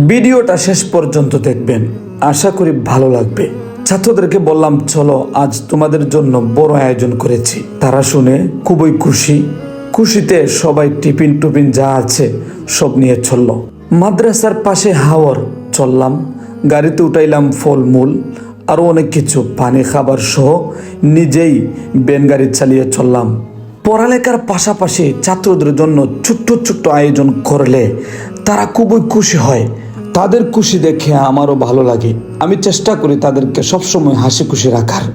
ভিডিওটা শেষ পর্যন্ত দেখবেন, আশা করি ভালো লাগবে। ছাত্রদেরকে বললাম, চলো আজ তোমাদের জন্য বড় আয়োজন করেছি। তারা শুনে খুবই খুশিতে সবাই টিফিন টুফিন যা আছে সব নিয়ে চলল। মাদ্রাসার পাশে হাওর চললাম, গাড়িতে উঠাইলাম ফলমূল আরও অনেক কিছু, পানি খাবার সহ নিজেই ভ্যান গাড়ি চালিয়ে চললাম। পড়ালেখার পাশাপাশি ছাত্রদের জন্য ছোট্ট ছোট্ট আয়োজন করলে তারা খুবই খুশি হয়। তাদের খুশি দেখে আমারও ভালো লাগে। আমি চেষ্টা করি তাদেরকে সবসময় হাসি খুশি রাখার।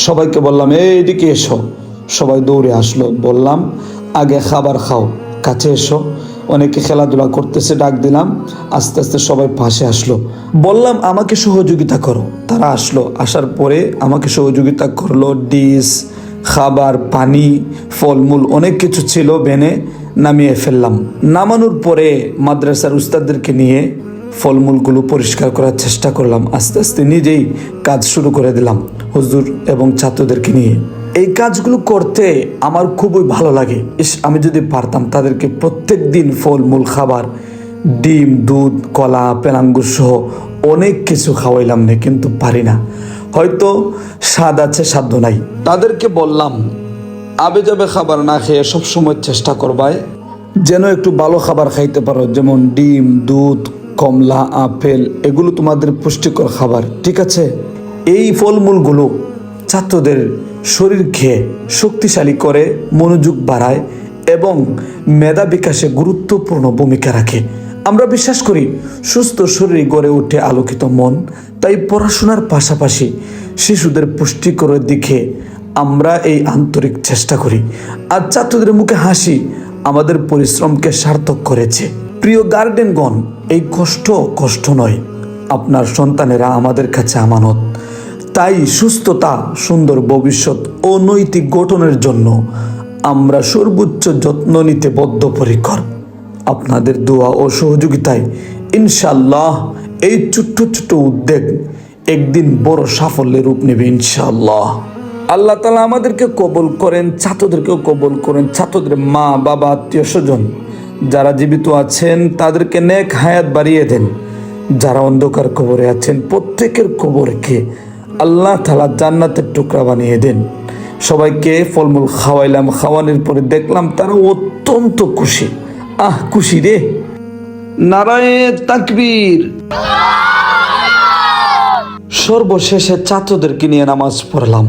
সবাইকে বললাম, এইদিকে এসো। সবাই দৌড়ে আসলো। বললাম, আগে খাবার খাও, কাছে এসো। অনেকে খেলাধুলা করতেছে, ডাক দিলাম। আস্তে আস্তে সবাই পাশে আসলো। বললাম, আমাকে সহযোগিতা করো। তারা আসলো। আসার পরে আমাকে সহযোগিতা করলো। ডিশ, খাবার, পানি, ফলমূল অনেক কিছু ছিল। ভ্যানে নামিয়ে ফেললাম। নামানোর পরে মাদ্রাসার উস্তাদদেরকে নিয়ে ফলমূলগুলো পরিষ্কার করার চেষ্টা করলাম। আস্তে আস্তে নিজেই কাজ শুরু করে দিলাম হুজুর এবং ছাত্রদেরকে নিয়ে। এই কাজগুলো করতে আমার খুবই ভালো লাগে। আমি যদি পারতাম তাদেরকে প্রত্যেক দিন ফলমূল, খাবার, ডিম, দুধ, কলা, পেলাঙ্গুর সহ অনেক কিছু খাওয়াইলাম না, কিন্তু পারি না। হয়তো স্বাদ আছে, সাধ্য নাই। তাদেরকে বললাম, আবে যাবে খাবার না খেয়ে সবসময় চেষ্টা করবায় যেন একটু ভালো খাবার খাইতে পারো, যেমন ডিম, দুধ, কমলা, আপেল, এগুলো তোমাদের পুষ্টিকর খাবার, ঠিক আছে? এই ফলমূলগুলো ছাত্রদের শরীর খেয়ে শক্তিশালী করে, মনোযোগ বাড়ায় এবং মেধা বিকাশে গুরুত্বপূর্ণ ভূমিকা রাখে। আমরা বিশ্বাস করি সুস্থ শরীর গড়ে ওঠে আলোকিত মন। তাই পড়াশোনার পাশাপাশি শিশুদের পুষ্টিকরের দিকে আমরা এই আন্তরিক চেষ্টা করি। আর ছাত্রদের মুখে হাসি আমাদের পরিশ্রমকে সার্থক করেছে। প্রিয় গার্ডিয়ানগণ, এই কষ্ট নয়, আপনার সন্তানেরা আমাদের কাছে আমানত। তাই সুস্থতা, সুন্দর ভবিষ্যৎ ও নৈতিক গঠনের জন্য আমরা সর্বোচ্চ যত্ন নিতে বদ্ধপরিকর। আপনাদের দোয়া ও সহযোগিতায় ইনশাআল্লাহ এই ছোট্ট ছোট্ট উদ্যোগ একদিন বড় সাফল্যের রূপ নেবে ইনশাআল্লাহ। আল্লাহ তাআলা আমাদেরকে কবুল করেন, ছাত্রদেরকেও কবুল করেন। ছাত্রদের মা বাবা, আত্মীয় স্বজন যারা জীবিত আছেন তাদেরকে নেক হায়াত বাড়িয়ে দেন। যারা অন্ধকার কবরে আছেন প্রত্যেকের কবরকে আল্লাহ তাআলা জান্নাতের টুকরা বানিয়ে দেন। সবাইকে ফলমূল খাওয়াইলাম। খাওয়ানোর পরে দেখলাম তারা অত্যন্ত খুশি। খুশি রে! নারায়ে তাকবীর! সর্বশেষে ছাত্রদেরকে নিয়ে নামাজ পড়লাম।